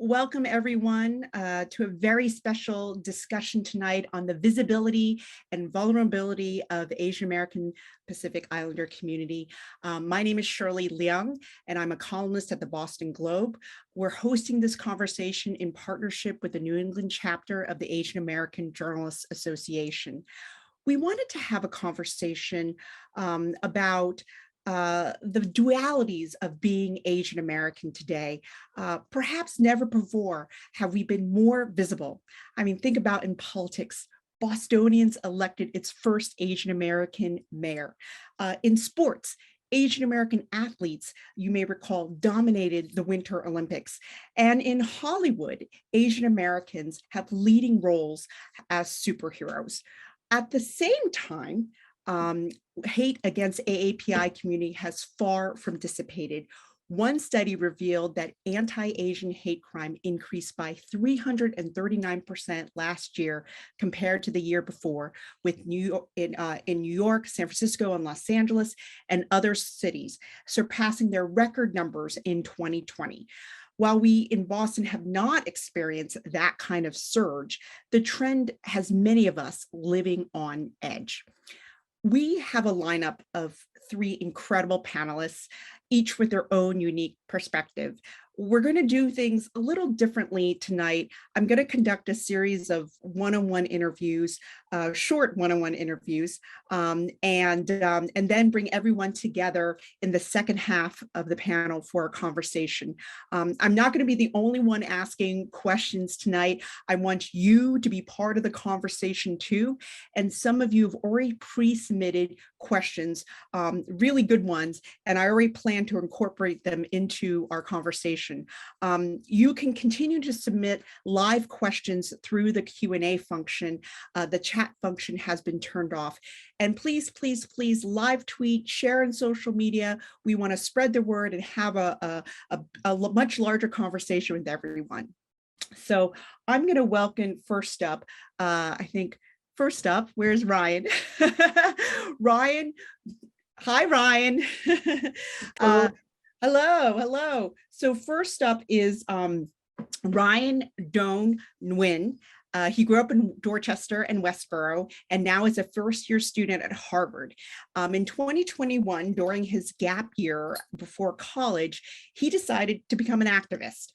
Welcome everyone to a very special discussion tonight on the visibility and vulnerability of Asian American Pacific Islander community. My name is Shirley Leung, and I'm a columnist at the Boston Globe. We're hosting this conversation in partnership with the New England chapter of the Asian American Journalists Association. We wanted to have a conversation about the dualities of being Asian American today. Perhaps never before have we been more visible. I mean, think about in politics, Bostonians elected its first Asian American mayor. In sports, Asian American athletes, you may recall, dominated the Winter Olympics. And in Hollywood, Asian Americans have leading roles as superheroes. At the same time, hate against AAPI community has far from dissipated. One study revealed that anti-Asian hate crime increased by 339% last year compared to the year before, with in New York, San Francisco, and Los Angeles, and other cities, surpassing their record numbers in 2020. While we in Boston have not experienced that kind of surge, the trend has many of us living on edge. We have a lineup of three incredible panelists, each with their own unique perspective. We're going to do things a little differently tonight. I'm going to conduct a series of one-on-one interviews, short one-on-one interviews, and then bring everyone together in the second half of the panel for a conversation. I'm not going to be the only one asking questions tonight. I want you to be part of the conversation too. And some of you have already pre-submitted questions, really good ones, and I already plan to incorporate them into our conversation. You can continue to submit live questions through the Q&A function. The chat function has been turned off. And please, please, please live tweet, share on social media. We want to spread the word and have a much larger conversation with everyone. So I'm going to welcome first up, where's Ryan? Ryan, hi, Ryan. Hello. So first up is Ryan Doan Nguyen. He grew up in Dorchester and Westboro, and now is a first-year student at Harvard. In 2021, during his gap year before college, he decided to become an activist.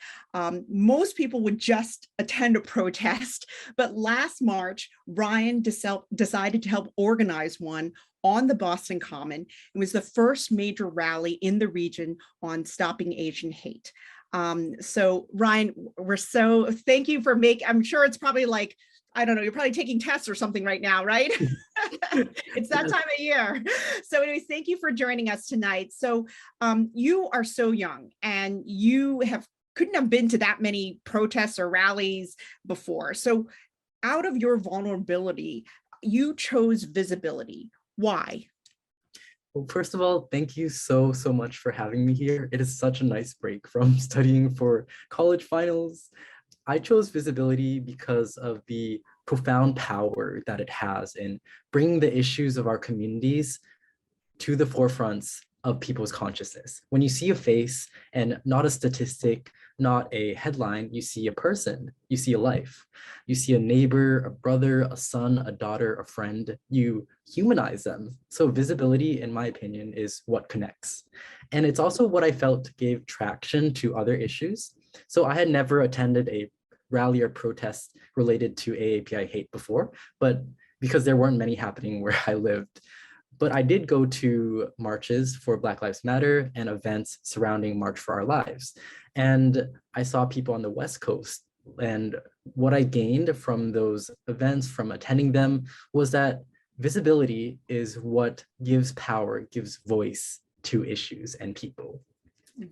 Most people would just attend a protest, but last March, Ryan decided to help organize one on the Boston Common. It was the first major rally in the region on stopping Asian hate. So Ryan, thank you for I'm sure it's probably like, I don't know, you're probably taking tests or something right now, right? It's that time of year. So anyways, thank you for joining us tonight. So you are so young, and you couldn't have been to that many protests or rallies before. So out of your vulnerability, you chose visibility. Why? Well, first of all, thank you so much for having me here. It is such a nice break from studying for college finals. I chose visibility because of the profound power that it has in bringing the issues of our communities to the forefronts of people's consciousness. When you see a face and not a statistic, not a headline, you see a person, you see a life, you see a neighbor, a brother, a son, a daughter, a friend, you humanize them. So visibility, in my opinion, is what connects. And it's also what I felt gave traction to other issues. So I had never attended a rally or protest related to AAPI hate before, but because there weren't many happening where I lived. But I did go to marches for Black Lives Matter and events surrounding March for Our Lives. And I saw people on the West Coast. And what I gained from those events, from attending them, was that visibility is what gives power, gives voice to issues and people.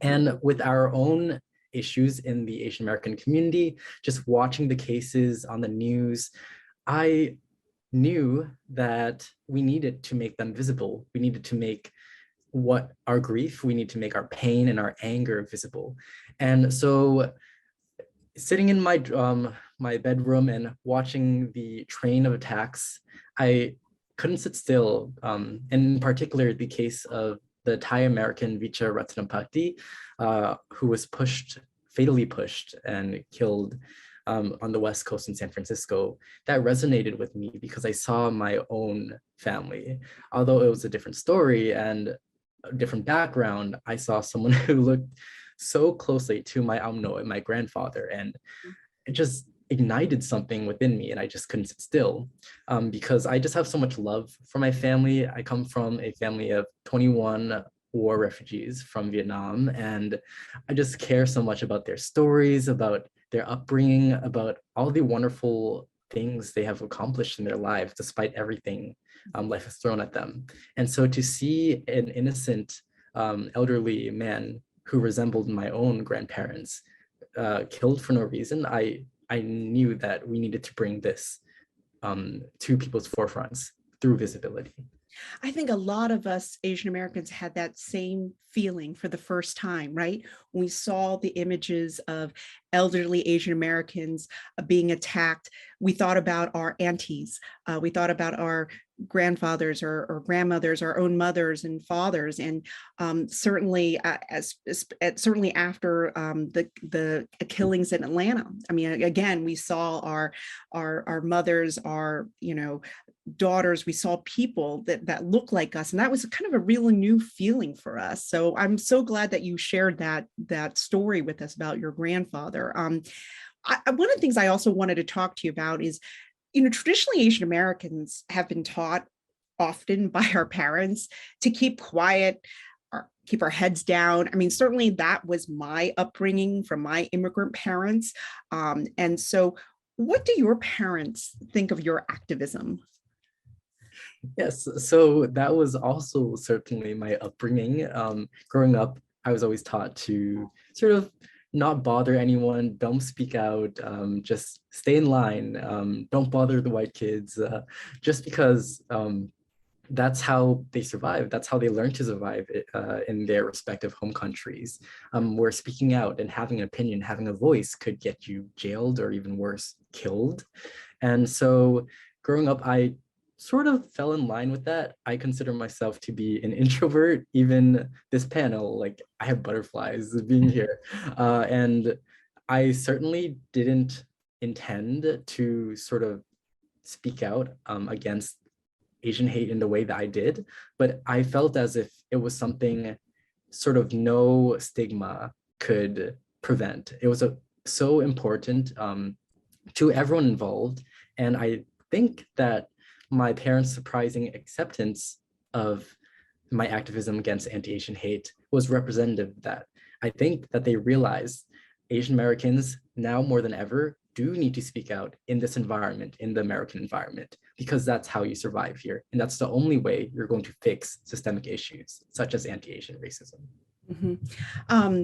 And with our own issues in the Asian American community, just watching the cases on the news, I knew that we needed to make them visible. We needed to make what our grief, we need to make our pain and our anger visible. And so sitting in my my bedroom and watching the train of attacks, I couldn't sit still. And in particular, the case of the Thai American Vicha Ratnapati, who was pushed fatally pushed and killed on the West Coast in San Francisco, that resonated with me because I saw my own family. Although it was a different story and a different background, I saw someone who looked so closely to my amno and my grandfather, and it just ignited something within me, and I just couldn't sit still because I just have so much love for my family. I come from a family of 21 war refugees from Vietnam, and I just care so much about their stories, about their upbringing, about all the wonderful things they have accomplished in their lives despite everything life has thrown at them. And so to see an innocent elderly man who resembled my own grandparents killed for no reason, I knew that we needed to bring this to people's forefronts through visibility. I think a lot of us Asian Americans had that same feeling for the first time, right? When we saw the images of elderly Asian Americans being attacked, we thought about our aunties, we thought about our grandfathers or grandmothers, our own mothers and fathers, and certainly certainly after the killings in Atlanta. I mean, again, we saw our mothers, our daughters, we saw people that look like us, and that was kind of a really new feeling for us. So I'm so glad that you shared that story with us about your grandfather. One of the things I also wanted to talk to you about is, traditionally Asian Americans have been taught often by our parents to keep quiet, or keep our heads down. I mean, certainly that was my upbringing from my immigrant parents. And so what do your parents think of your activism? Yes, so that was also certainly my upbringing. Growing up, I was always taught to sort of not bother anyone, don't speak out, just stay in line, don't bother the white kids, just because that's how they survive. That's how they learn to survive in their respective home countries, where speaking out and having an opinion, having a voice could get you jailed or even worse, killed. And so growing up, I sort of fell in line with that. I consider myself to be an introvert. Even this panel, like I have butterflies being here. And I certainly didn't intend to sort of speak out against Asian hate in the way that I did, but I felt as if it was something sort of no stigma could prevent. It was so important to everyone involved. And I think that my parents' surprising acceptance of my activism against anti-Asian hate was representative of that. I think that they realized Asian Americans now more than ever do need to speak out in this environment, in the American environment, because that's how you survive here. And that's the only way you're going to fix systemic issues, such as anti-Asian racism. Mm-hmm.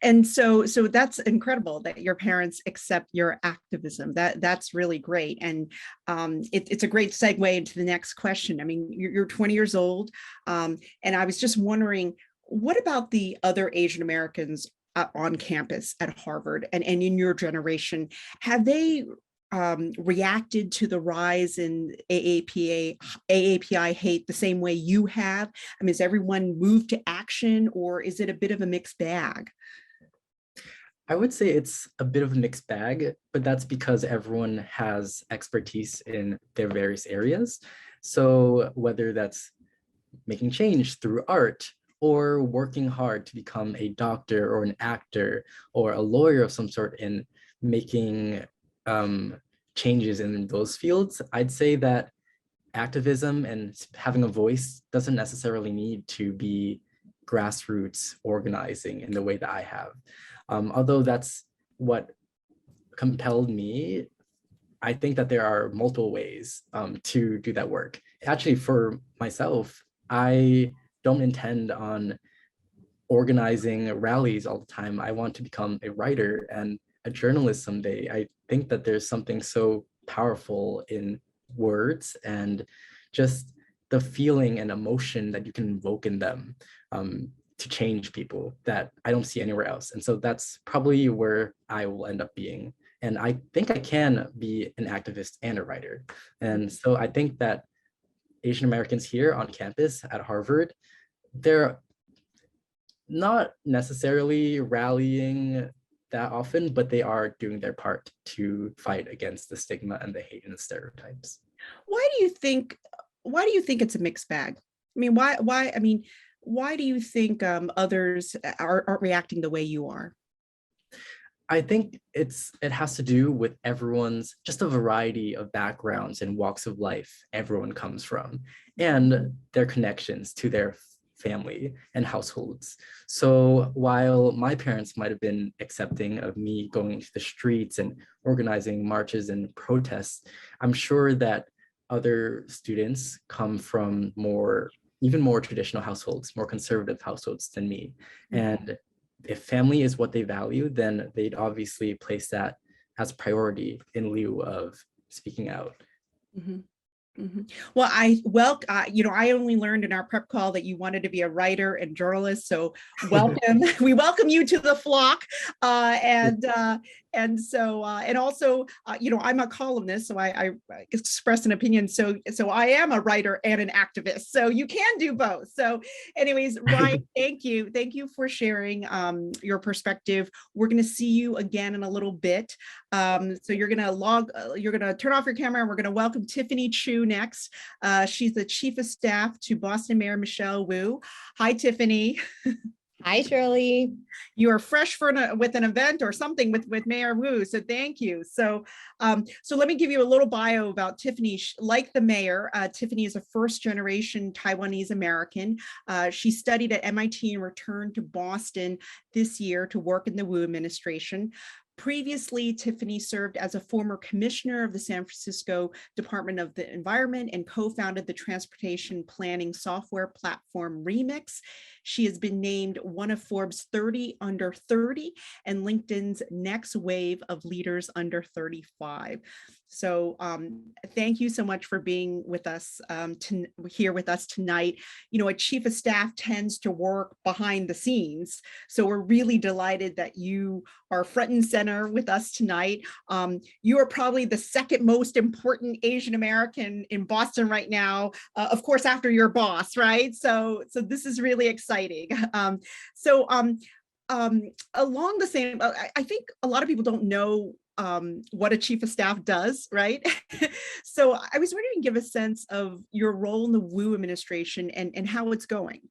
And so that's incredible that your parents accept your activism. That's really great. And it's a great segue into the next question. I mean, you're 20 years old. And I was just wondering, what about the other Asian Americans on campus at Harvard and in your generation? Have they reacted to the rise in AAPI hate the same way you have? I mean, has everyone moved to action, or is it a bit of a mixed bag? I would say it's a bit of a mixed bag, but that's because everyone has expertise in their various areas. So whether that's making change through art or working hard to become a doctor or an actor or a lawyer of some sort in making changes in those fields, I'd say that activism and having a voice doesn't necessarily need to be grassroots organizing in the way that I have. Although that's what compelled me, I think that there are multiple ways to do that work. Actually, for myself, I don't intend on organizing rallies all the time. I want to become a writer and a journalist someday. I think that there's something so powerful in words and just the feeling and emotion that you can invoke in them to change people that I don't see anywhere else. And so that's probably where I will end up being. And I think I can be an activist and a writer. And so I think that Asian Americans here on campus at Harvard, they're not necessarily rallying that often, but they are doing their part to fight against the stigma and the hate and the stereotypes. Why do you think it's a mixed bag? I mean, why do you think others aren't reacting the way you are? I think it has to do with everyone's, just a variety of backgrounds and walks of life everyone comes from, and their connections to their family and households. So while my parents might have been accepting of me going into the streets and organizing marches and protests, I'm sure that other students come from even more traditional households, more conservative households than me. And if family is what they value, then they'd obviously place that as priority in lieu of speaking out. Mhm. Mhm. Well, I only learned in our prep call that you wanted to be a writer and journalist. So welcome. We welcome you to the flock. And also, I'm a columnist, so I express an opinion. So I am a writer and an activist. So you can do both. So, anyways, Ryan, thank you for sharing your perspective. We're going to see you again in a little bit. So you're going to turn off your camera, and we're going to welcome Tiffany Chu next. She's the Chief of Staff to Boston Mayor Michelle Wu. Hi, Tiffany. Hi, Shirley. You are fresh with an event or something with Mayor Wu, so thank you. So let me give you a little bio about Tiffany. Like the mayor, Tiffany is a first-generation Taiwanese American. She studied at MIT and returned to Boston this year to work in the Wu administration. Previously, Tiffany served as a former commissioner of the San Francisco Department of the Environment and co-founded the transportation planning software platform Remix. She has been named one of Forbes 30 under 30 and LinkedIn's next wave of leaders under 35. So thank you so much for being with us here with us tonight. You know, a chief of staff tends to work behind the scenes. So we're really delighted that you are front and center with us tonight. You are probably the second most important Asian American in Boston right now, of course, after your boss, right? So this is really exciting. Along the same, I think a lot of people don't know what a chief of staff does, right? So I was wondering if you can give a sense of your role in the Wu administration and how it's going.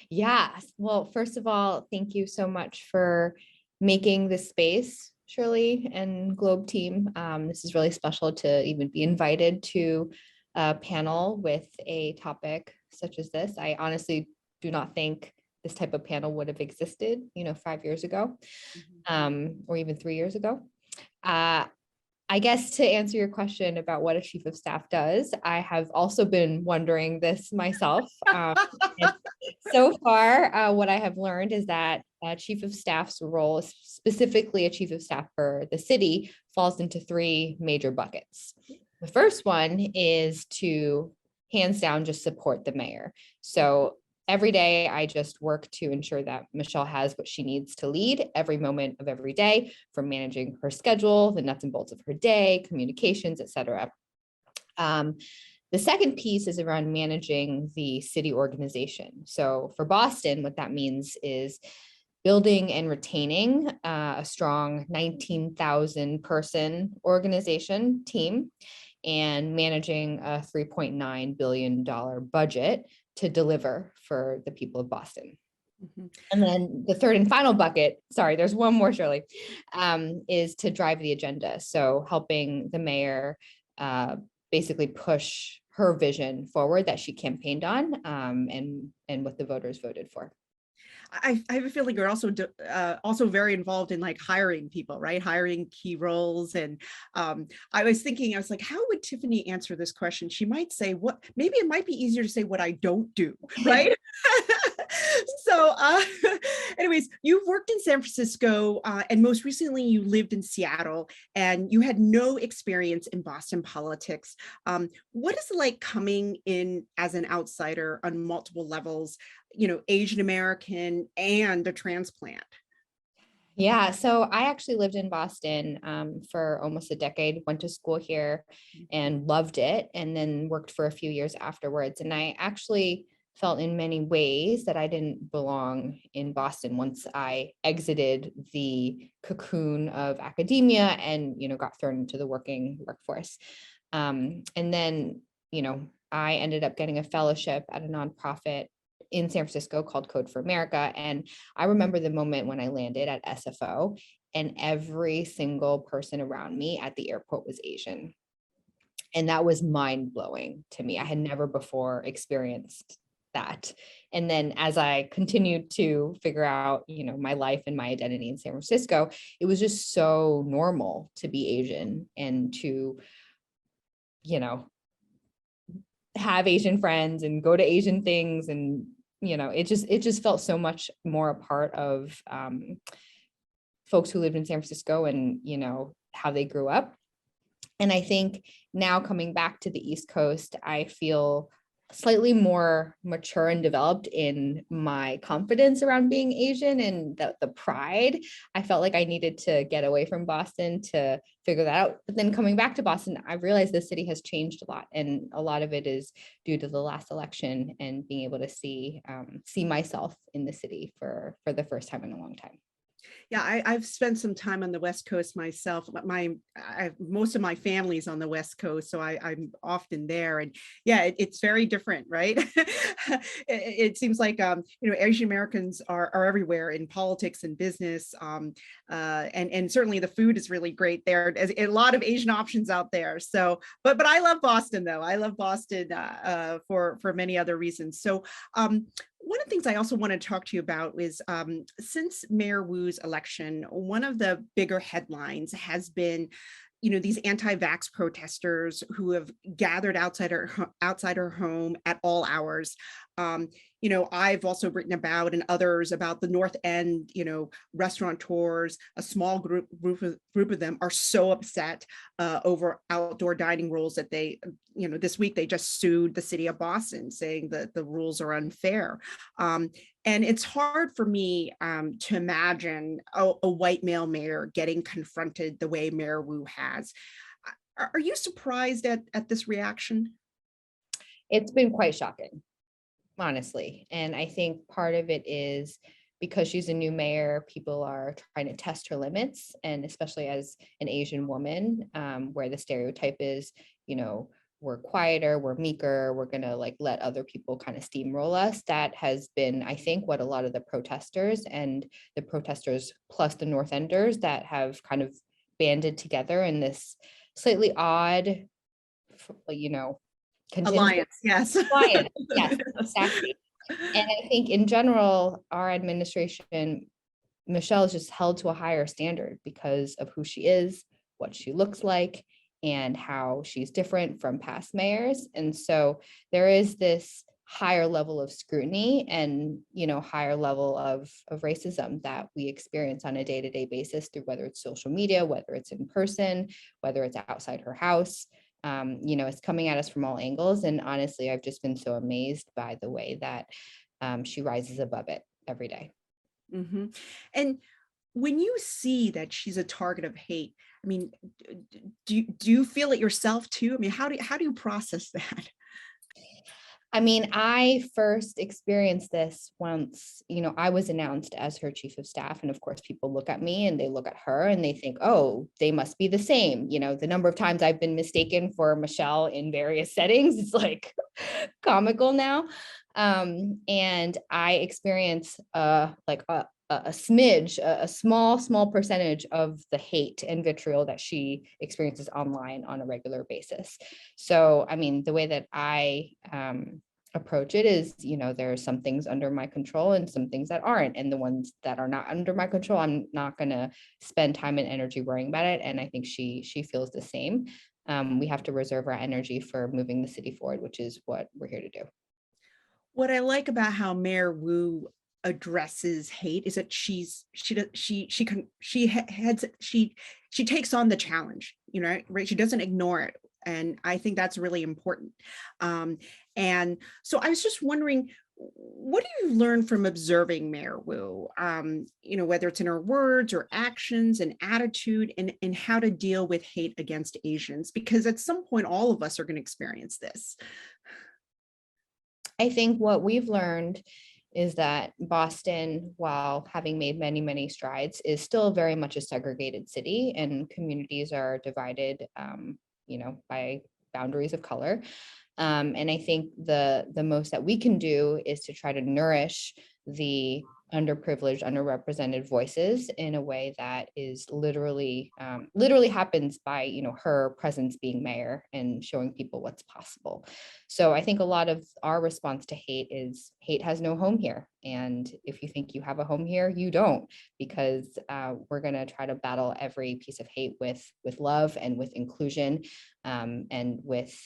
Yeah, well, first of all, thank you so much for making this space, Shirley and Globe team. This is really special to even be invited to a panel with a topic such as this. I honestly do not think this type of panel would have existed, 5 years ago, or even 3 years ago. I guess to answer your question about what a chief of staff does, I have also been wondering this myself. So far, what I have learned is that a chief of staff's role, specifically a chief of staff for the city, falls into 3 major buckets. The first one is to hands down just support the mayor. So every day, I just work to ensure that Michelle has what she needs to lead every moment of every day, from managing her schedule, the nuts and bolts of her day, communications, etc. The second piece is around managing the city organization. So for Boston, what that means is building and retaining a strong 19,000 person organization team and managing a $3.9 billion budget to deliver for the people of Boston. And then the third and final bucket, sorry, there's one more, Shirley, is to drive the agenda. So helping the mayor basically push her vision forward that she campaigned on and what the voters voted for. I have a feeling you're also very involved in like hiring people, right? Hiring key roles. And I was like, how would Tiffany answer this question? She might say, maybe it might be easier to say what I don't do, right? So anyways, you've worked in San Francisco and most recently you lived in Seattle and you had no experience in Boston politics. What is it like coming in as an outsider on multiple levels, Asian American and a transplant? Yeah, so I actually lived in Boston for almost a decade, went to school here and loved it, and then worked for a few years afterwards. And I actually felt in many ways that I didn't belong in Boston once I exited the cocoon of academia and, got thrown into the working workforce. And then, I ended up getting a fellowship at a nonprofit in San Francisco called Code for America. And I remember the moment when I landed at SFO and every single person around me at the airport was Asian. And that was mind blowing to me. I had never before experienced that. And then as I continued to figure out, my life and my identity in San Francisco, it was just so normal to be Asian and to, have Asian friends and go to Asian things. And, it just felt so much more a part of folks who lived in San Francisco and, how they grew up. And I think now coming back to the East Coast, I feel slightly more mature and developed in my confidence around being Asian and the pride. I felt like I needed to get away from Boston to figure that out. But then coming back to Boston, I realized the city has changed a lot. And a lot of it is due to the last election and being able to see myself in the city for the first time in a long time. Yeah, I've spent some time on the West Coast myself. But most of my family's on the West Coast, so I'm often there. And yeah, it's very different, right? It seems like Asian Americans are everywhere in politics and business, and certainly the food is really great there. There's a lot of Asian options out there. So, but I love Boston though. I love Boston for many other reasons. So. One of the things I also want to talk to you about is since Mayor Wu's election, one of the bigger headlines has been, these anti-vax protesters who have gathered outside her home at all hours. I've also written about and others about the North End, restaurateurs. A small group of them are so upset over outdoor dining rules that they, this week they just sued the city of Boston, saying that the rules are unfair. And it's hard for me to imagine a white male mayor getting confronted the way Mayor Wu has. Are you surprised at this reaction? It's been quite shocking, honestly. And I think part of it is because she's a new mayor, people are trying to test her limits. And especially as an Asian woman, where the stereotype is, we're quieter, we're meeker, we're going to let other people kind of steamroll us. That has been, I think, what a lot of the protesters plus the North Enders that have kind of banded together in this slightly odd, Alliance, yes. Alliance, yes, exactly. And I think in general, our administration, Michelle is just held to a higher standard because of who she is, what she looks like, and how she's different from past mayors. And so there is this higher level of scrutiny and, higher level of racism that we experience on a day-to-day basis through whether it's social media, whether it's in person, whether it's outside her house. It's coming at us from all angles. And honestly, I've just been so amazed by the way that she rises above it every day. Mm-hmm. And when you see that she's a target of hate, I mean, do you feel it yourself too? I mean, how do you process that? I mean, I first experienced this once, I was announced as her chief of staff. And of course, people look at me and they look at her and they think, oh, they must be the same. The number of times I've been mistaken for Michelle in various settings, it's like comical now. And I experience a smidge, a small percentage of the hate and vitriol that she experiences online on a regular basis. So, I mean, the way that I approach it is, there are some things under my control and some things that aren't. And the ones that are not under my control, I'm not going to spend time and energy worrying about it. And I think she feels the same. We have to reserve our energy for moving the city forward, which is what we're here to do. What I like about how Mayor Wu addresses hate is that she takes on the challenge, right? She doesn't ignore it. And I think that's really important. And so I was just wondering, what do you learn from observing Mayor Wu, whether it's in her words or actions and attitude and how to deal with hate against Asians? Because at some point, all of us are going to experience this. I think what we've learned is that Boston, while having made many, many strides, is still very much a segregated city, and communities are divided, by boundaries of color. And I think the most that we can do is to try to nourish the underprivileged, underrepresented voices in a way that is literally happens by, her presence being mayor and showing people what's possible. So I think a lot of our response to hate is hate has no home here. And if you think you have a home here, you don't, because we're going to try to battle every piece of hate with love and with inclusion, and with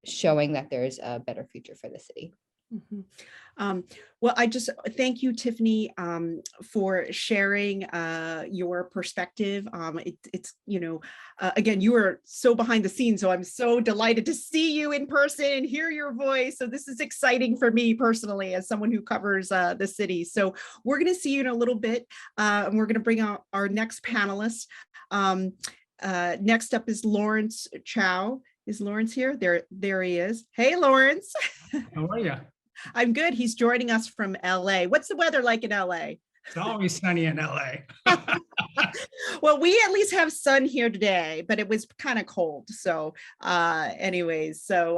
showing that there's a better future for the city. Mhm. Well, I just thank you, Tiffany, for sharing your perspective. It's, again, you are so behind the scenes, so I'm so delighted to see you in person and hear your voice. So this is exciting for me personally as someone who covers the city. So we're going to see you in a little bit, and we're going to bring out our next panelist. Next up is Lawrence Chow. Is Lawrence here? There he is. Hey, Lawrence. How are you? I'm good. He's joining us from LA. What's the weather like in LA? It's always sunny in LA. Well, we at least have sun here today, but it was kind of cold. So anyways, so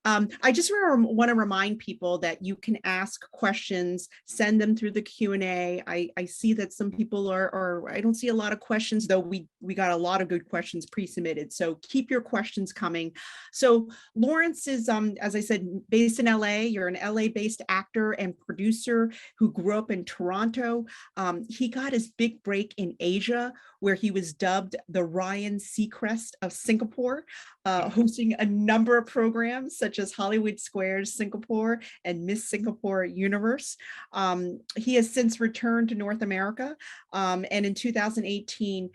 I just want to remind people that you can ask questions, send them through the Q&A. I see that some people are I don't see a lot of questions, though we got a lot of good questions pre-submitted. So keep your questions coming. So Lawrence is, as I said, based in LA. You're an LA-based actor and producer who grew up in Toronto. He got his big break in Asia, where he was dubbed the Ryan Seacrest of Singapore, hosting a number of programs such as Hollywood Squares Singapore and Miss Singapore Universe. He has since returned to North America, and in 2018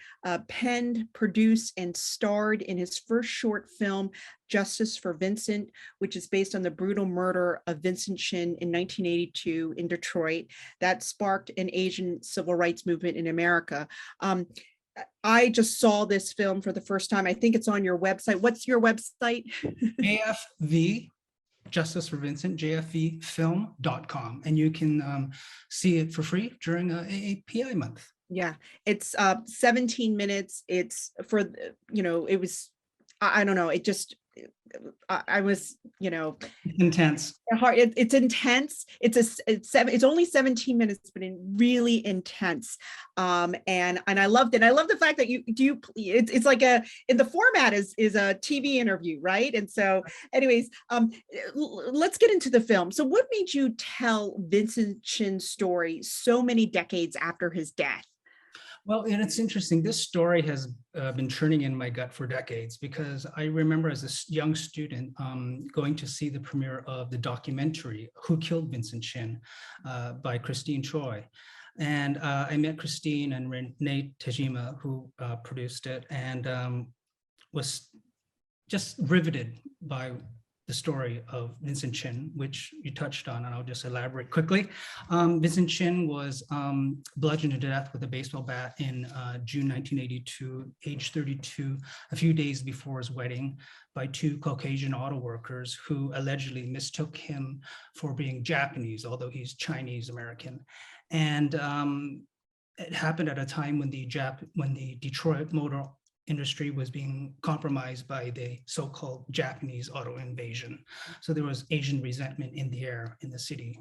penned, produced, and starred in his first short film, Justice for Vincent, which is based on the brutal murder of Vincent Chin in 1982 in Detroit that sparked an Asian civil rights movement in America. I just saw this film for the first time. I think it's on your website. What's your website? JFV, Justice for Vincent, jfvfilm.com. And you can see it for free during AAPI month. Yeah, it's 17 minutes. It's for, it was, I don't know, it just, I was, Intense. hard. It's intense. It's only 17 minutes, but really intense. And I loved it. I love the fact that it's like in the format is a TV interview, right? And so anyways, let's get into the film. So what made you tell Vincent Chin's story so many decades after his death? Well, and it's interesting. This story has been churning in my gut for decades, because I remember as a young student going to see the premiere of the documentary Who Killed Vincent Chin by Christine Choi. And I met Christine and Renee Tajima, who produced it, and was just riveted by the story of Vincent Chin, which you touched on, and I'll just elaborate quickly. Vincent Chin was bludgeoned to death with a baseball bat in June 1982, age 32, a few days before his wedding, by two Caucasian auto workers who allegedly mistook him for being Japanese, although he's Chinese American. And it happened at a time when the Detroit motor industry was being compromised by the so-called Japanese auto invasion. So there was Asian resentment in the air in the city.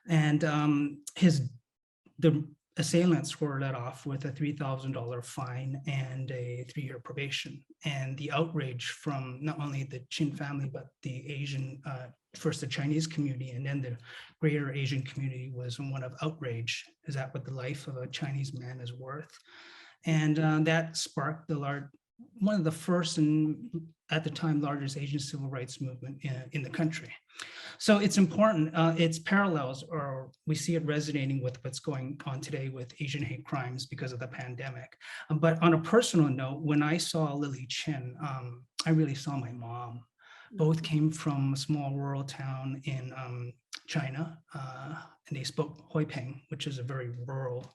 And the assailants were let off with a $3,000 fine and a 3-year probation. And the outrage from not only the Chin family, but the Asian, first the Chinese community and then the greater Asian community was one of outrage. Is that what the life of a Chinese man is worth? And that sparked one of the first and at the time largest Asian civil rights movement in the country. So it's important. Its parallels, or we see it resonating with what's going on today with Asian hate crimes because of the pandemic. But on a personal note, when I saw Lily Chin, I really saw my mom. Both came from a small rural town in China, and they spoke Hoi Peng, which is a very rural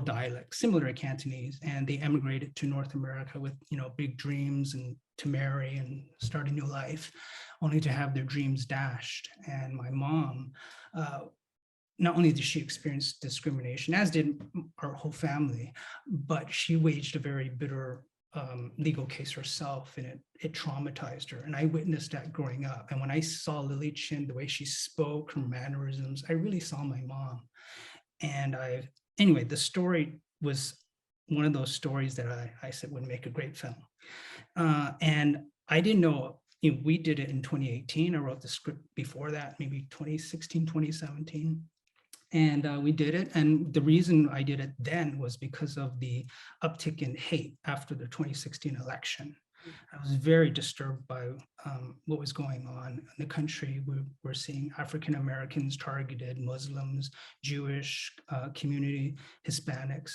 dialect, similar to Cantonese, and they emigrated to North America with big dreams and to marry and start a new life, only to have their dreams dashed. And my mom, not only did she experience discrimination, as did our whole family, but she waged a very bitter legal case herself, and it traumatized her. And I witnessed that growing up. And when I saw Lily Chin, the way she spoke, her mannerisms, I really saw my mom. And anyway, the story was one of those stories that I said would make a great film. And I didn't know, we did it in 2018. I wrote the script before that, maybe 2016, 2017. And we did it. And the reason I did it then was because of the uptick in hate after the 2016 election. I was very disturbed by what was going on in the country. We were seeing African Americans targeted, Muslims, Jewish community, Hispanics.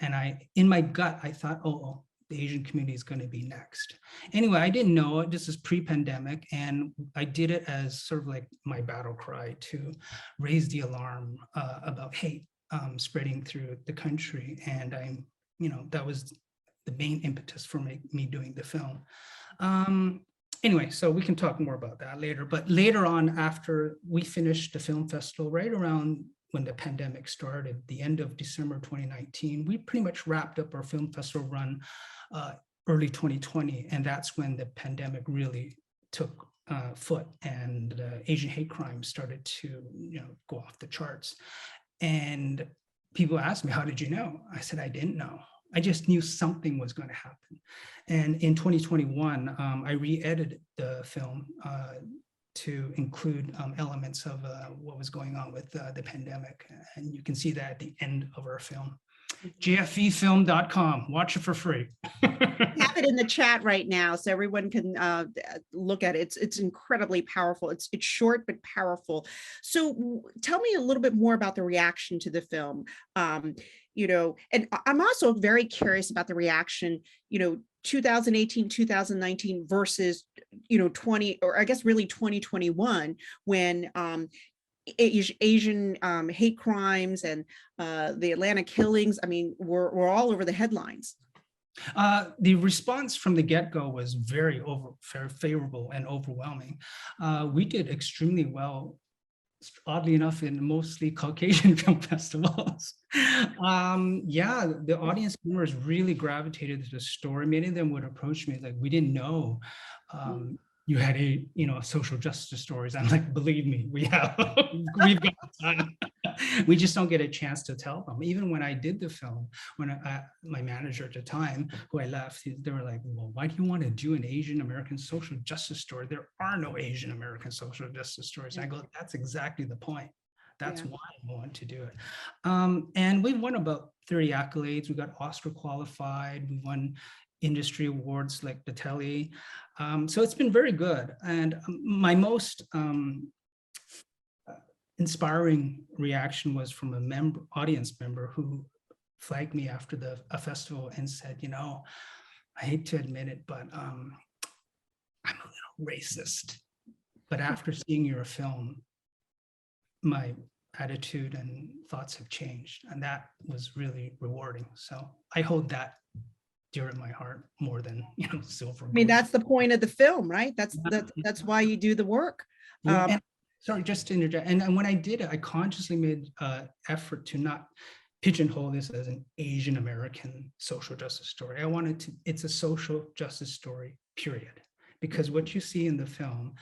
And in my gut, I thought, oh, the Asian community is going to be next. Anyway, I didn't know it. This is pre-pandemic, and I did it as sort of like my battle cry to raise the alarm about hate spreading through the country. And that was the main impetus for me doing the film. Anyway, so we can talk more about that later. But later on, after we finished the film festival, right around when the pandemic started, the end of December 2019, we pretty much wrapped up our film festival run early 2020. And that's when the pandemic really took foot, and Asian hate crimes started to go off the charts. And people asked me, how did you know? I said, I didn't know. I just knew something was going to happen. And in 2021, I re-edited the film to include elements of what was going on with the pandemic. And you can see that at the end of our film. jfefilm.com, watch it for free. We have it in the chat right now, so everyone can look at it. It's incredibly powerful. It's short but powerful. So tell me a little bit more about the reaction to the film. And I'm also very curious about the reaction, 2018, 2019 versus, 20, or I guess really 2021, when Asian hate crimes and the Atlanta killings, were all over the headlines. The response from the get-go was very favorable and overwhelming. We did extremely well, oddly enough, in mostly Caucasian film festivals. Yeah, the audience members really gravitated to the story. Many of them would approach me like, we didn't know you had social justice stories. I'm like, believe me, we've got time. We just don't get a chance to tell them. Even when I did the film, when my manager at the time, who I left, they were like, well, why do you want to do an Asian American social justice story? There are no Asian American social justice stories. And I go, that's exactly the point. That's why I want to do it. And we won about 30 accolades. We got Oscar qualified. We won industry awards like the Telly. So it's been very good. And my most inspiring reaction was from a audience member who flagged me after a festival and said, I hate to admit it, but I'm a little racist. But after seeing your film, my attitude and thoughts have changed. And that was really rewarding. So I hold that dear in my heart more than silver. That's the point of the film, right? That's why you do the work. Sorry, just to interject. And when I did it, I consciously made effort to not pigeonhole this as an Asian American social justice story. I wanted to, it's a social justice story, period. Because what you see in the film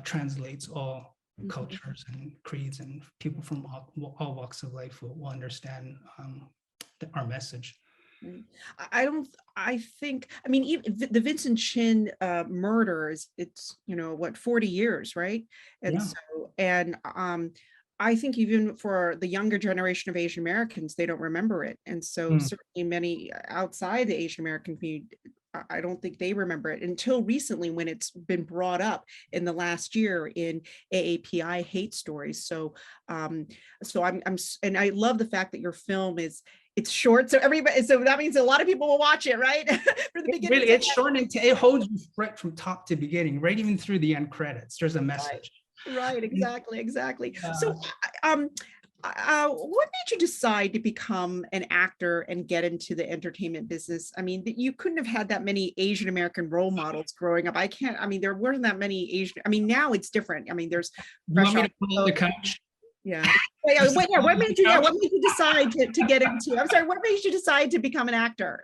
translates all cultures and creeds, and people from all walks of life will understand our message. I think, even the Vincent Chin murder it's 40 years, right? And I think even for the younger generation of Asian Americans, they don't remember it. And so certainly many outside the Asian American community, I don't think they remember it until recently, when it's been brought up in the last year in AAPI hate stories. So and I love the fact that your film it's short, so that means a lot of people will watch it, right? For the beginning. Really, it's short and it holds you right from top to beginning, right? Even through the end credits, there's a message. Right, exactly. So what made you decide to become an actor and get into the entertainment business? I mean, you couldn't have had that many Asian American role models growing up. I mean, there weren't that many Asian, I mean, now it's different. I mean, there's You want fresh me to pull out the couch? yeah. What made you decide to get into, I'm sorry, what made you decide to become an actor?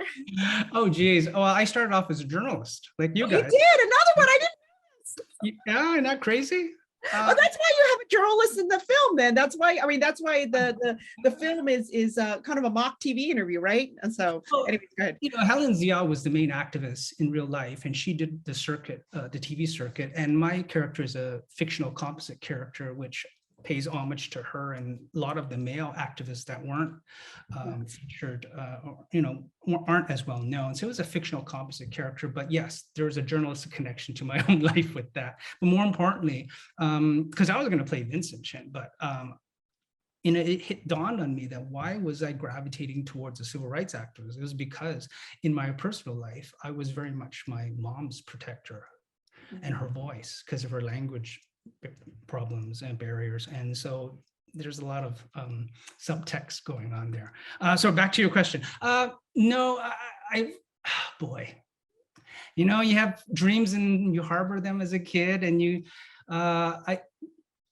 Oh, geez. Well, I started off as a journalist, like you You guys. did, another one, I didn't. Yeah, isn't that crazy? Oh, that's why you have a journalist in the film then. That's why, I mean, that's why the film is kind of a mock TV interview, right? And so anyways, go ahead. You know, Helen Zia was the main activist in real life, and she did the circuit, the TV circuit. And my character is a fictional composite character, which pays homage to her and a lot of the male activists that weren't featured, you know, aren't as well known. So it was a fictional composite character, but yes, there's a journalistic connection to my own life with that. But more importantly, because I was going to play Vincent Chin, but you know, it dawned on me that why was I gravitating towards a civil rights activist? It was because in my personal life, I was very much my mom's protector and her voice because of her language problems and barriers. And so there's a lot of subtext going on there. So back to your question. No, boy, you know, you have dreams and you harbor them as a kid, and you,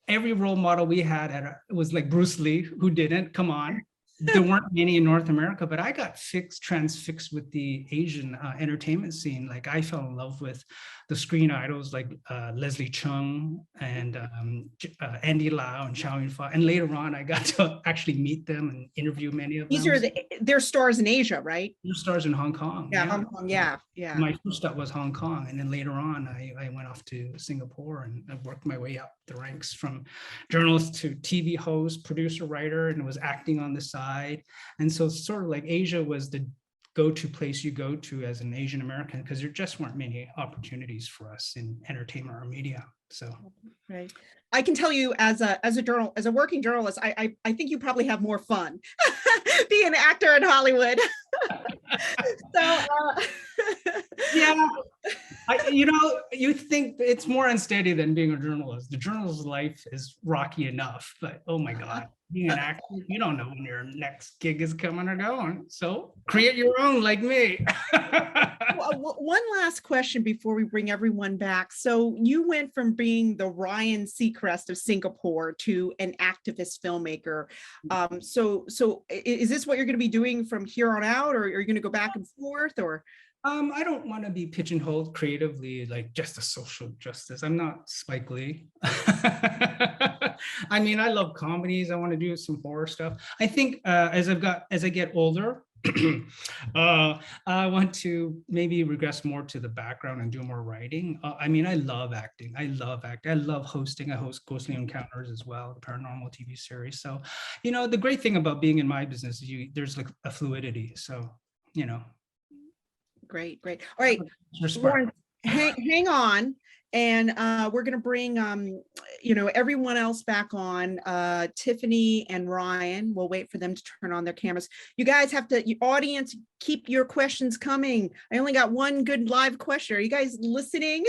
every role model we had was like Bruce Lee, who didn't, come on. There weren't many in North America, but I got transfixed with the Asian entertainment scene. Like I fell in love with the screen idols like Leslie Chung and Andy Lau and Chow. And later on, I got to actually meet them and interview many of them. These are they're stars in Asia, right? They're stars in Hong Kong. Yeah, Hong Kong. Yeah, yeah. My first stop was Hong Kong, and then later on, I went off to Singapore and I worked my way up the ranks from journalist to TV host, producer, writer, and was acting on the side. And so sort of like Asia was the go-to place you go to as an Asian American, because there just weren't many opportunities for us in entertainment or media. So right. I can tell you as a working journalist, I think you probably have more fun being an actor in Hollywood. So yeah, you know, you think it's more unsteady than being a journalist. The journalist's life is rocky enough, but oh my God, being an actor, you don't know when your next gig is coming or going. So create your own, like me. One last question before we bring everyone back. So you went from being the Ryan Seacrest of Singapore to an activist filmmaker. So is this what you're going to be doing from here on out, or are you going to go back and forth, or? I don't want to be pigeonholed creatively, like just a social justice. I'm not Spike Lee. I mean, I love comedies. I want to do some horror stuff. I think as I get older, I want to maybe regress more to the background and do more writing. I mean, I love acting. I love acting. I love hosting. I host Ghostly Encounters as well, the paranormal TV series. So, you know, the great thing about being in my business is there's like a fluidity. So, you know. Great. All right, Lauren, hang on, and we're going to bring everyone else back on. Tiffany and Ryan. We'll wait for them to turn on their cameras. You guys have to, audience, keep your questions coming. I only got one good live question. Are you guys listening?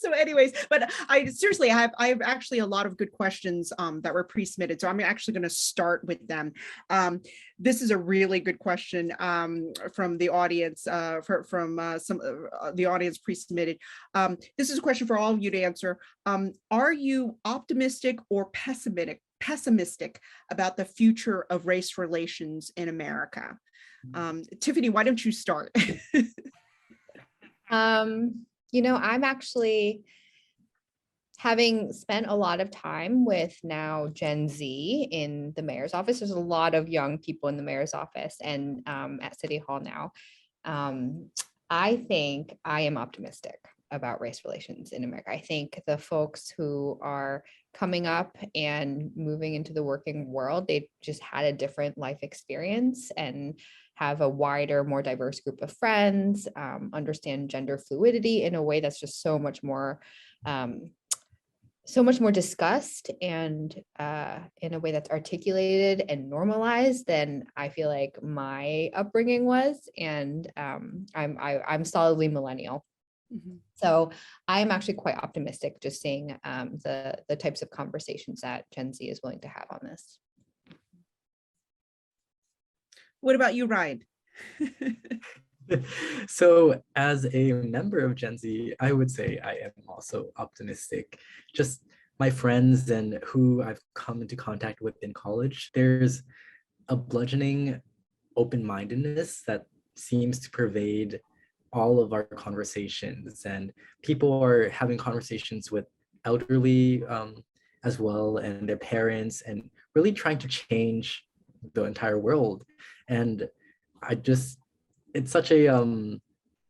So anyways, but I have actually a lot of good questions that were pre-submitted. So I'm actually going to start with them. This is a really good question from the audience, from some the audience pre-submitted. This is a question for all of you to answer. Are you optimistic or pessimistic about the future of race relations in America? Tiffany, why don't you start? You know, I'm actually, having spent a lot of time with now Gen Z in the mayor's office. There's a lot of young people in the mayor's office and at City Hall now. I think I am optimistic about race relations in America. I think the folks who are coming up and moving into the working world, they've just had a different life experience and have a wider, more diverse group of friends, understand gender fluidity in a way that's just so much more discussed and in a way that's articulated and normalized than I feel like my upbringing was. And I'm solidly millennial. Mm-hmm. So I'm actually quite optimistic just seeing the types of conversations that Gen Z is willing to have on this. What about you, Ryan? So as a member of Gen Z, I would say I am also optimistic. Just my friends and who I've come into contact with in college, there's a bludgeoning open-mindedness that seems to pervade all of our conversations, and people are having conversations with elderly as well, and their parents, and really trying to change the entire world. And I just, it's such a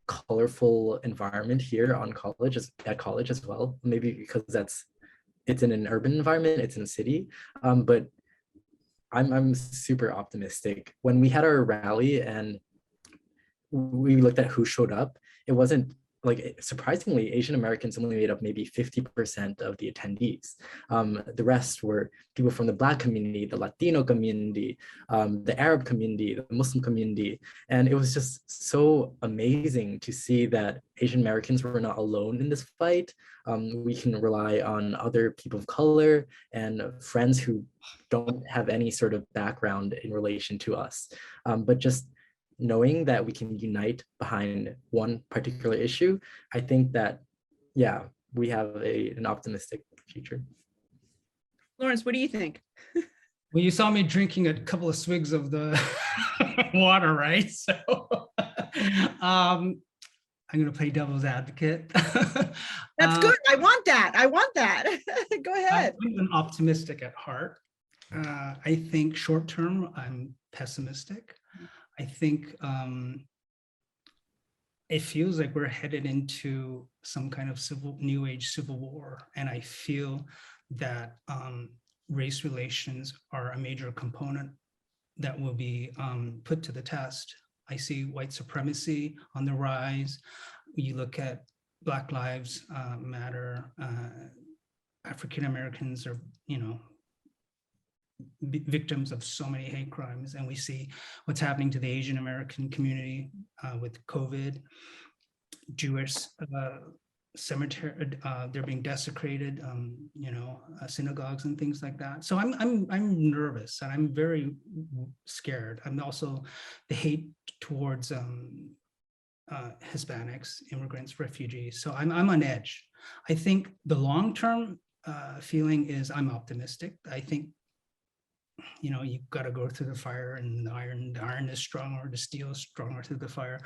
colorful environment here on college, at college as well, maybe because it's in an urban environment, it's in a city, but I'm super optimistic. When we had our rally and we looked at who showed up, it wasn't like, surprisingly, Asian Americans only made up maybe 50% of the attendees. The rest were people from the Black community, the Latino community, the Arab community, the Muslim community. And it was just so amazing to see that Asian Americans were not alone in this fight. We can rely on other people of color and friends who don't have any sort of background in relation to us. But just knowing that we can unite behind one particular issue, I think that, yeah, we have an optimistic future. Lawrence, what do you think? Well, you saw me drinking a couple of swigs of the water, right? So I'm going to play devil's advocate. That's good. I want that. I want that. Go ahead. I'm an optimistic at heart. I think short term, I'm pessimistic. I think it feels like we're headed into some kind of new age civil war. And I feel that race relations are a major component that will be put to the test. I see white supremacy on the rise. You look at Black Lives Matter, African Americans are, victims of so many hate crimes, and we see what's happening to the Asian American community with COVID. Jewish cemetery, they're being desecrated, synagogues and things like that. So I'm nervous and I'm very scared. I'm also the hate towards Hispanics, immigrants, refugees. So I'm on edge. I think the long-term feeling is I'm optimistic. I think you've got to go through the fire, and the iron is stronger, the steel is stronger through the fire.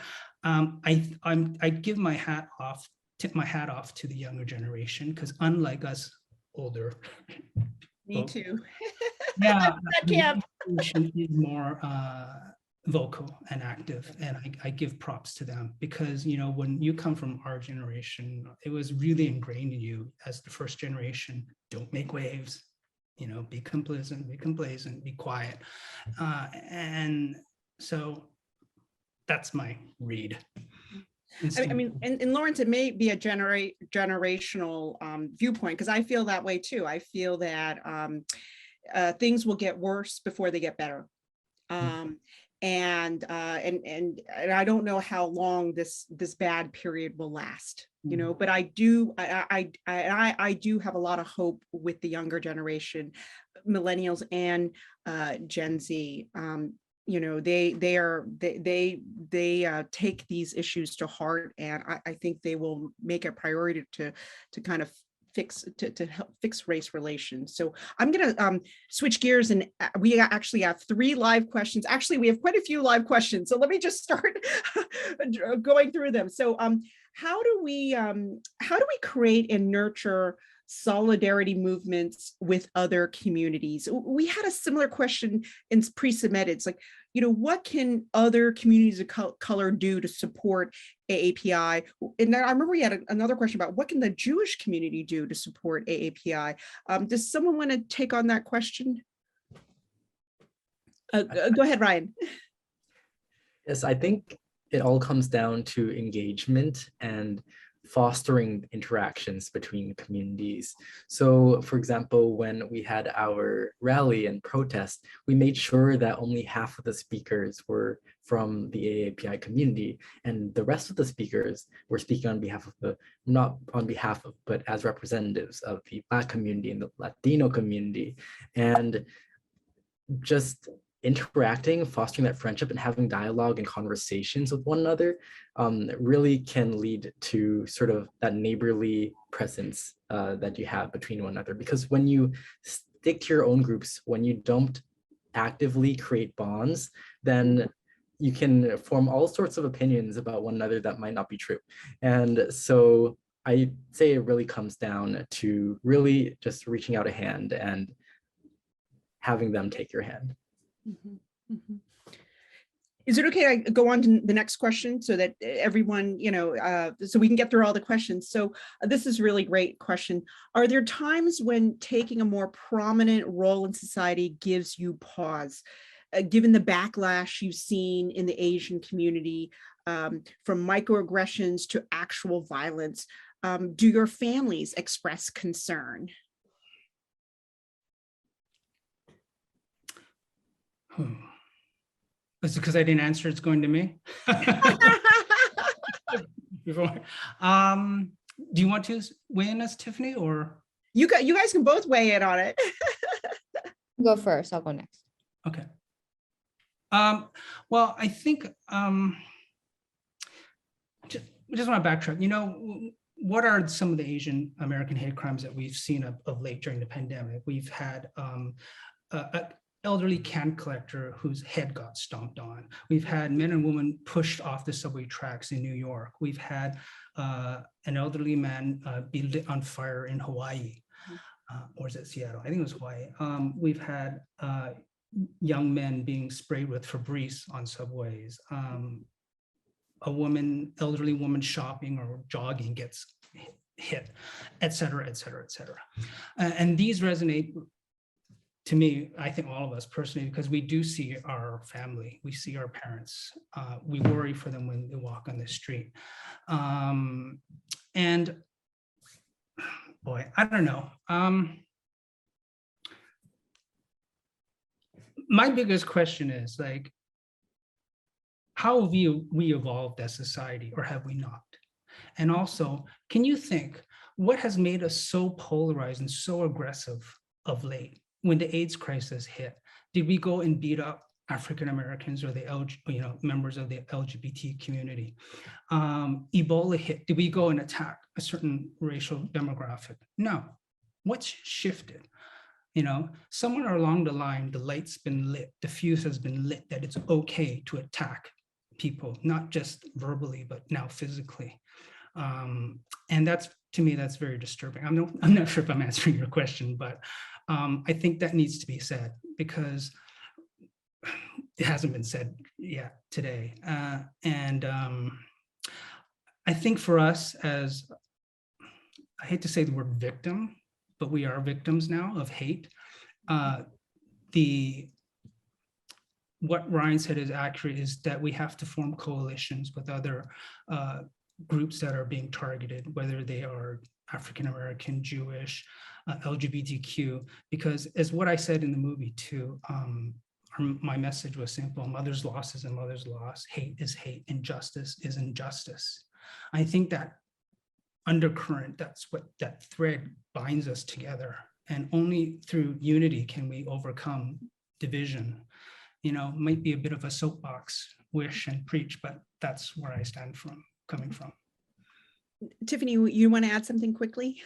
I give my hat off, tip my hat off to the younger generation, because unlike us older, Me too. yeah, That the camp. younger generation is more vocal and active, and I give props to them, because when you come from our generation, it was really ingrained in you as the first generation: don't make waves, be complacent, be quiet. And so that's my read. I mean, and Lawrence, it may be a generational viewpoint, because I feel that way too. I feel that things will get worse before they get better. And I don't know how long this bad period will last, but I do have a lot of hope with the younger generation, millennials and Gen Z. They take these issues to heart, and I think they will make a priority to kind of help fix race relations. So I'm going to switch gears, and we actually have 3 live questions. Actually, we have quite a few live questions. So let me just start going through them. So how do we create and nurture solidarity movements with other communities? We had a similar question in pre-submitted. It's like, what can other communities of color do to support AAPI? And I remember we had another question about what can the Jewish community do to support AAPI? Does someone want to take on that question? Go ahead, Ryan. Yes, I think it all comes down to engagement and fostering interactions between communities. So, for example, when we had our rally and protest, we made sure that only half of the speakers were from the AAPI community, and the rest of the speakers were speaking on behalf of not on behalf of, but as representatives of the Black community and the Latino community. And just interacting, fostering that friendship and having dialogue and conversations with one another really can lead to sort of that neighborly presence that you have between one another. Because when you stick to your own groups, when you don't actively create bonds, then you can form all sorts of opinions about one another that might not be true. And so I say it really comes down to really just reaching out a hand and having them take your hand. Mhm, mhm. Is it okay I go on to the next question so that everyone, so we can get through all the questions? So this is really great question. Are there times when taking a more prominent role in society gives you pause, given the backlash you've seen in the Asian community, from microaggressions to actual violence? Do your families express concern? Is it because I didn't answer, it's going to me? Before. Do you want to weigh in as Tiffany, or? You guys can both weigh in on it. Go first, I'll go next. Okay. Well, I think just want to backtrack. What are some of the Asian American hate crimes that we've seen of late during the pandemic? We've had an elderly can collector whose head got stomped on. We've had men and women pushed off the subway tracks in New York. We've had an elderly man be lit on fire in Hawaii, or is it Seattle? I think it was Hawaii. We've had young men being sprayed with Febreze on subways. Elderly woman shopping or jogging gets hit, et cetera, et cetera, et cetera. And these resonate to me, I think all of us personally, because we do see our family, we see our parents, we worry for them when they walk on the street. And boy, I don't know. My biggest question is like, how have we evolved as society, or have we not? And also, can you think what has made us so polarized and so aggressive of late? When the AIDS crisis hit, did we go and beat up African Americans or the members of the LGBT community? Ebola hit, did we go and attack a certain racial demographic? No. What's shifted? Somewhere along the line, the light's been lit, the fuse has been lit, that it's okay to attack people, not just verbally, but now physically. And that's, to me, that's very disturbing. I'm not sure if I'm answering your question, but I think that needs to be said, because it hasn't been said yet today. And I think for us as, I hate to say the word victim, but we are victims now of hate. What Ryan said is accurate, is that we have to form coalitions with other groups that are being targeted, whether they are African American, Jewish, LGBTQ, because as what I said in the movie too, my message was simple: mother's loss is a mother's loss, hate is hate, injustice is injustice. I think that undercurrent, that's what that thread binds us together, and only through unity can we overcome division. Might be a bit of a soapbox wish and preach, but that's where I stand coming from. Tiffany, you want to add something quickly?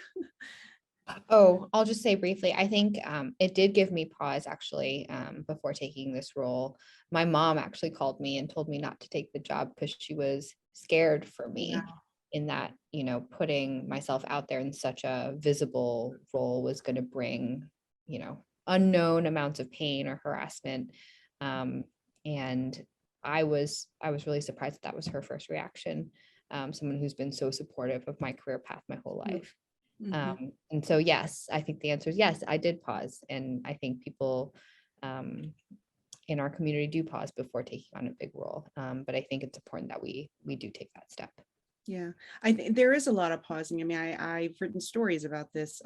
Oh, I'll just say briefly, I think it did give me pause actually before taking this role. My mom actually called me and told me not to take the job because she was scared for me. Yeah. In that, putting myself out there in such a visible role was going to bring, unknown amounts of pain or harassment. And I was really surprised that was her first reaction. Someone who's been so supportive of my career path my whole life. Mm-hmm. And so, yes, I think the answer is yes, I did pause. And I think people in our community do pause before taking on a big role. But I think it's important that we do take that step. Yeah, I think there is a lot of pausing. I mean, I've written stories about this.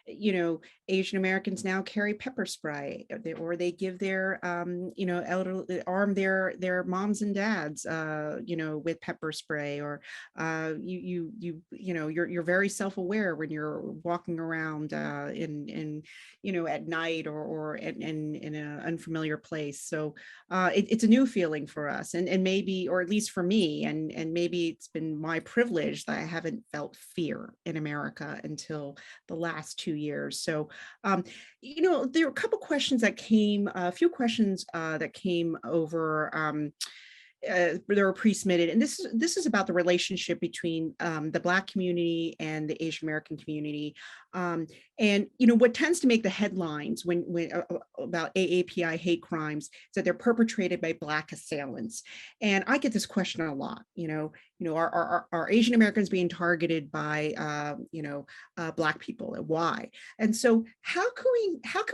Asian Americans now carry pepper spray, or they give their, elderly, arm their moms and dads, with pepper spray, or you're very self-aware when you're walking around at night, or in an unfamiliar place. So it's a new feeling for us, and maybe, or at least for me, and maybe it's been my privilege that I haven't felt fear in America until the last 2 years. So, there were a few questions that came over. They were pre-submitted, and this is about the relationship between the Black community and the Asian American community, and what tends to make the headlines when about AAPI hate crimes is that they're perpetrated by Black assailants. And I get this question a lot. Are Asian Americans being targeted by Black people, and why? And so how can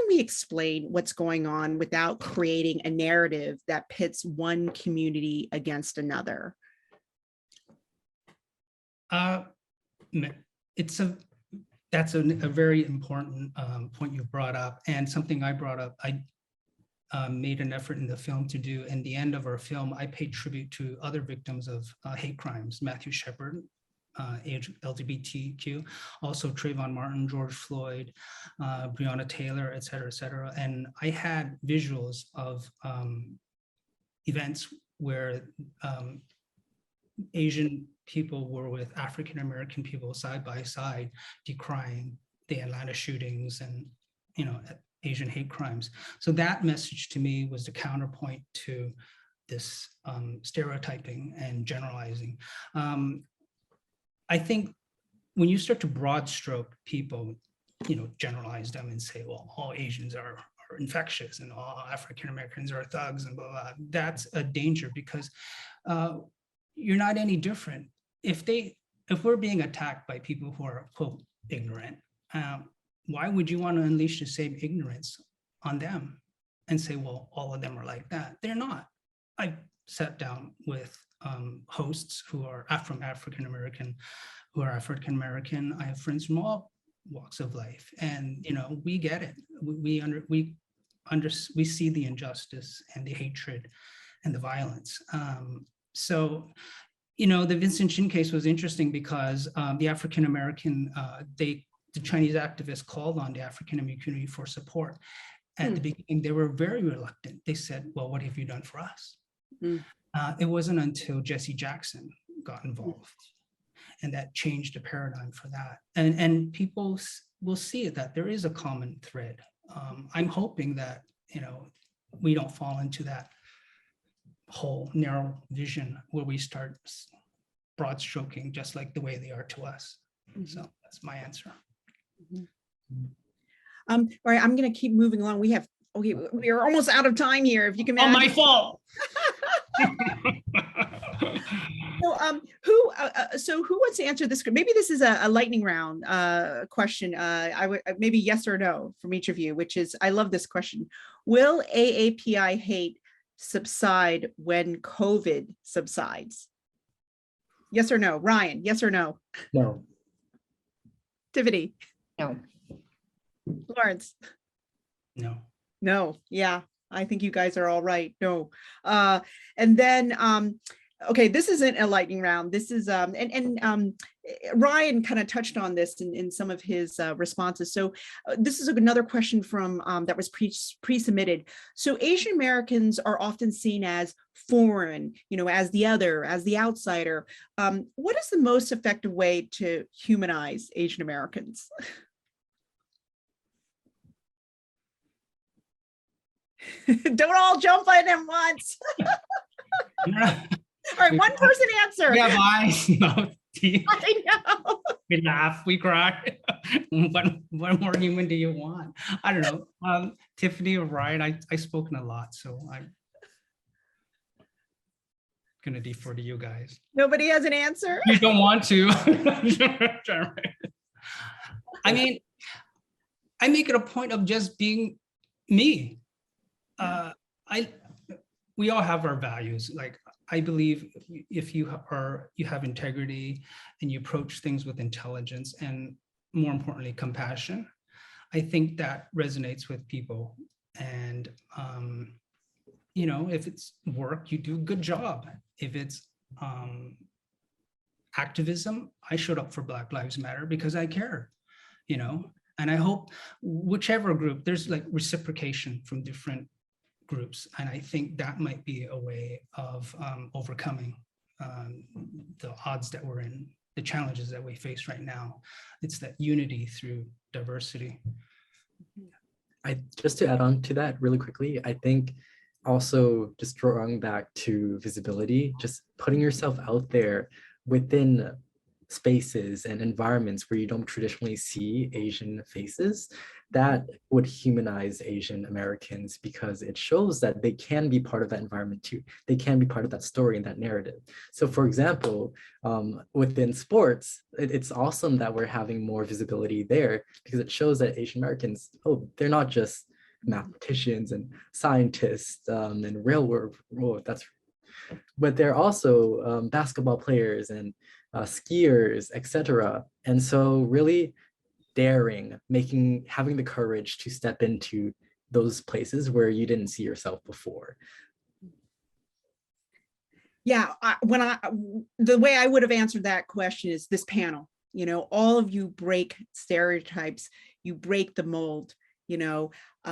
we explain what's going on without creating a narrative that pits one community against another? That's a very important point you brought up, and something I brought up. I made an effort in the film to do. In the end of our film, I paid tribute to other victims of hate crimes: Matthew Shepard, LGBTQ, also Trayvon Martin, George Floyd, Breonna Taylor, et cetera, and I had visuals of events where Asian people were with African American people side by side, decrying the Atlanta shootings and Asian hate crimes. So that message to me was the counterpoint to this stereotyping and generalizing. I think when you start to broad stroke people, generalize them and say, well, all Asians are infectious and all African Americans are thugs and blah, blah, that's a danger, because you're not any different. If we're being attacked by people who are, quote, ignorant, why would you want to unleash the same ignorance on them and say, well, all of them are like that? They're not. I sat down with hosts who are African American, I have friends from all walks of life, and we get it. We see the injustice and the hatred and the violence. So the Vincent Chin case was interesting because the African American, the Chinese activists called on the African American community for support. At the beginning, they were very reluctant. They said, well, what have you done for us? It wasn't until Jesse Jackson got involved, and that changed the paradigm for that. And people will see that there is a common thread. I'm hoping that, we don't fall into that whole narrow vision where we start broad stroking just like the way they are to us. So that's my answer. All right, I'm going to keep moving along. We are almost out of time here. If you can imagine. Oh, my fault. So who wants to answer this? Maybe this is a lightning round question. I would maybe yes or no from each of you, which is, I love this question. Will AAPI hate subside when COVID subsides? Yes or no? Ryan, yes or no? No. Tiffany? No. Lawrence? No. No. Yeah, I think you guys are all right. No. And then, okay, this isn't a lightning round. This is, Ryan kind of touched on this in some of his responses. So this is another question from that was pre-submitted. So Asian Americans are often seen as foreign, as the other, as the outsider. What is the most effective way to humanize Asian Americans? Don't all jump on them once. All right, one person answer. We have eyes, no teeth. I know. We laugh, we cry. What more human do you want? I don't know. Tiffany or Ryan, I've spoken a lot, so I'm gonna defer to you guys. Nobody has an answer? You don't want to. I mean, I make it a point of just being me. We all have our values. Like, I believe if you have integrity and you approach things with intelligence and, more importantly, compassion, I think that resonates with people. And, you know, if it's work, you do a good job. If it's activism, I showed up for Black Lives Matter because I care, you know, and I hope whichever group, there's like reciprocation from different groups. And I think that might be a way of overcoming the odds that we're in, the challenges that we face right now. It's that unity through diversity. Just to add on to that really quickly, I think also just drawing back to visibility, just putting yourself out there within spaces and environments where you don't traditionally see Asian faces, that would humanize Asian Americans because it shows that they can be part of that environment too. They can be part of that story and that narrative. So for example, within sports, it's awesome that we're having more visibility there because it shows that Asian Americans, oh, they're not just mathematicians and scientists and railroad, but they're also basketball players and skiers, etc. And so really daring, having the courage to step into those places where you didn't see yourself before. Yeah, the way I would have answered that question is this panel, you know, all of you break stereotypes, you break the mold, you know,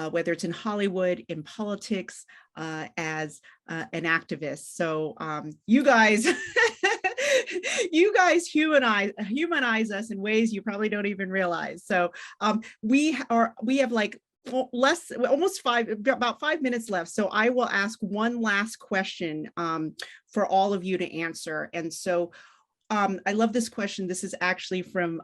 whether it's in Hollywood, in politics, as an activist. So you guys, you guys humanize us in ways you probably don't even realize. So we have like about 5 minutes left. So I will ask one last question for all of you to answer. And so I love this question. This is actually from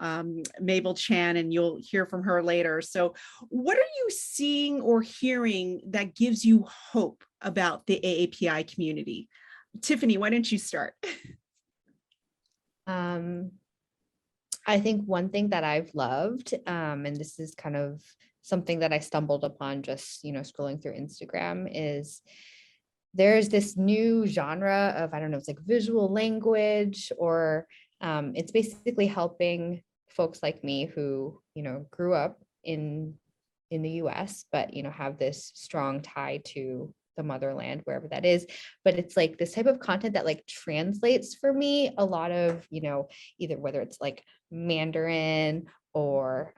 Mabel Chan, and you'll hear from her later. So what are you seeing or hearing that gives you hope about the AAPI community? Tiffany, why don't you start? I think one thing that I've loved, and this is kind of something that I stumbled upon just, you know, scrolling through Instagram, is there's this new genre of, I don't know, it's like visual language, or it's basically helping folks like me who, you know, grew up in the US, but, you know, have this strong tie to the motherland, wherever that is. But it's like this type of content that like translates for me a lot of, you know, either whether it's like Mandarin or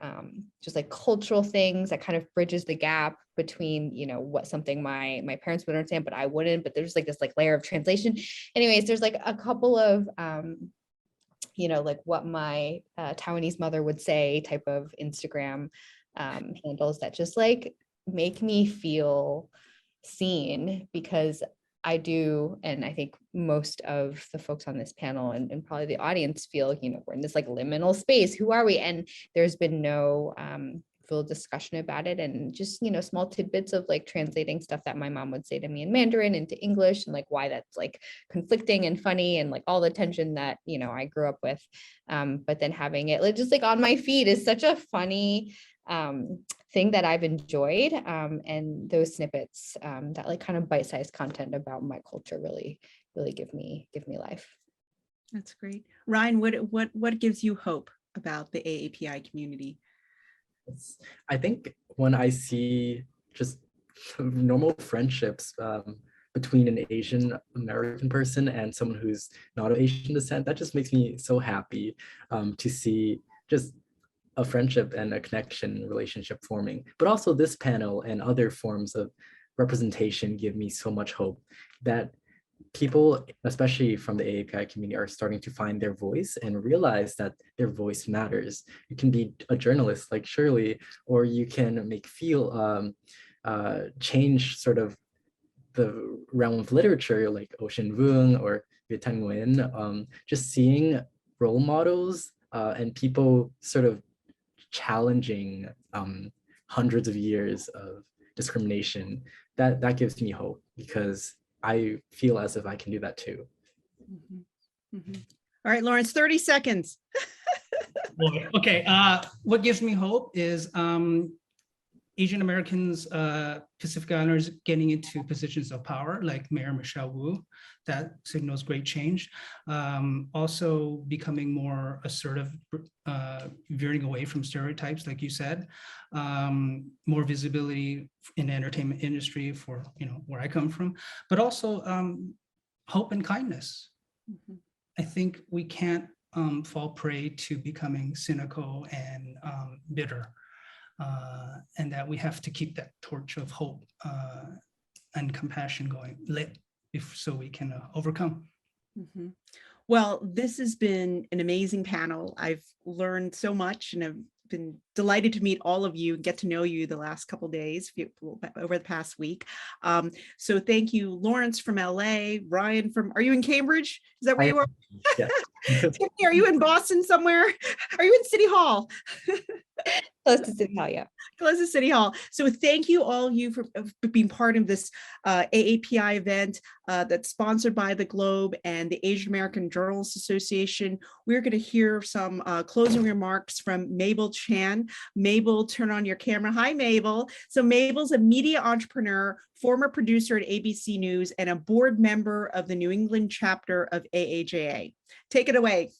just like cultural things that kind of bridges the gap between, you know, what something my parents would understand, but I wouldn't, but there's like this like layer of translation. Anyways, there's like a couple of, you know, like what my Taiwanese mother would say type of Instagram handles that just like make me feel seen, because I do, and I think most of the folks on this panel and probably the audience feel, you know, we're in this like liminal space. Who are we? And there's been no full discussion about it, and just, you know, small tidbits of like translating stuff that my mom would say to me in Mandarin into English, and like why that's like conflicting and funny, and like all the tension that, you know, I grew up with. But then having it like just like on my feed is such a funny thing that I've enjoyed, and those snippets, that like kind of bite-sized content about my culture really give me life. That's great. Ryan, what gives you hope about the AAPI community? I think when I see just normal friendships between an Asian American person and someone who's not of Asian descent, that just makes me so happy to see just a friendship and a connection relationship forming. But also this panel and other forms of representation give me so much hope that people, especially from the AAPI community, are starting to find their voice and realize that their voice matters. You can be a journalist like Shirley, or you can change sort of the realm of literature like Ocean Vuong or Vincent Nguyen. Just seeing role models and people sort of challenging hundreds of years of discrimination, that gives me hope, because I feel as if I can do that too. Mm-hmm. Mm-hmm. All right, Lawrence, 30 seconds. Okay, what gives me hope is Asian Americans, Pacific Islanders getting into positions of power, like Mayor Michelle Wu, that signals great change. Also becoming more assertive, veering away from stereotypes, like you said. More visibility in the entertainment industry for, where I come from, but also hope and kindness. Mhm. I think we can't fall prey to becoming cynical and bitter. And that we have to keep that torch of hope and compassion lit so we can overcome. Mhm. Well, this has been an amazing panel. I've learned so much and I've been delighted to meet all of you and get to know you the last couple of days over the past week. So thank you, Lawrence from LA, Ryan from, are you in Cambridge? Is that where you are? Yeah. Tiffany, are you in Boston somewhere? Are you in City Hall? Close to City Hall, yeah. Close to City Hall. So thank you all you for being part of this AAPI event that's sponsored by the Globe and the Asian American Journalists Association. We're going to hear some closing remarks from Mabel Chan. Mabel, turn on your camera. Hi, Mabel. So Mabel's a media entrepreneur, former producer at ABC News, and a board member of the New England chapter of AAJA. Take it away.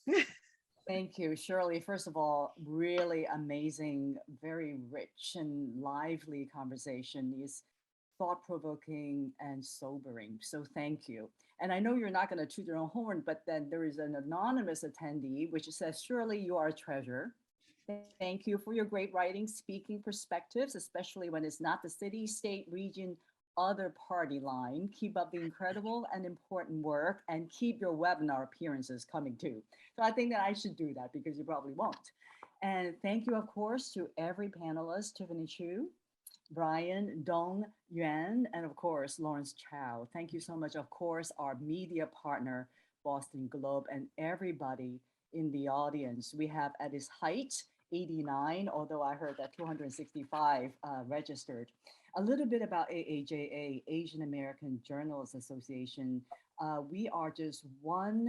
Thank you, Shirley. First of all, really amazing, very rich and lively conversation. Is thought-provoking and sobering. So thank you. And I know you're not going to toot your own horn, but then there is an anonymous attendee which says, Shirley, you are a treasure. Thank you for your great writing, speaking perspectives, especially when it's not the city, state, region, other party line. Keep up the incredible and important work and keep your webinar appearances coming too. So I think that I should do that because you probably won't. And thank you, of course, to every panelist, Tiffany Chu, Brian, Doan, Nguyen, and of course, Lawrence Chow. Thank you so much. Of course, our media partner, Boston Globe, and everybody in the audience. We have at its height, 89, although I heard that 265 registered. A little bit about AAJA, Asian American Journalists Association. We are just one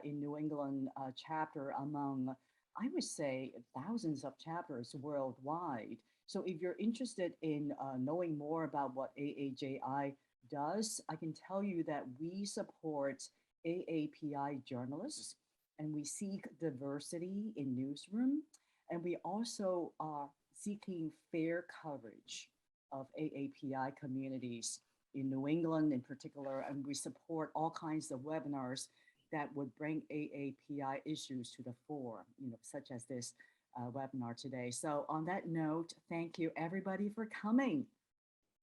in New England chapter among, I would say, thousands of chapters worldwide. So if you're interested in knowing more about what AAJI does, I can tell you that we support AAPI journalists and we seek diversity in newsroom. And we also are seeking fair coverage of AAPI communities in New England in particular. And we support all kinds of webinars that would bring AAPI issues to the fore, such as this webinar today. So on that note, thank you everybody for coming.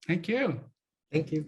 Thank you. Thank you.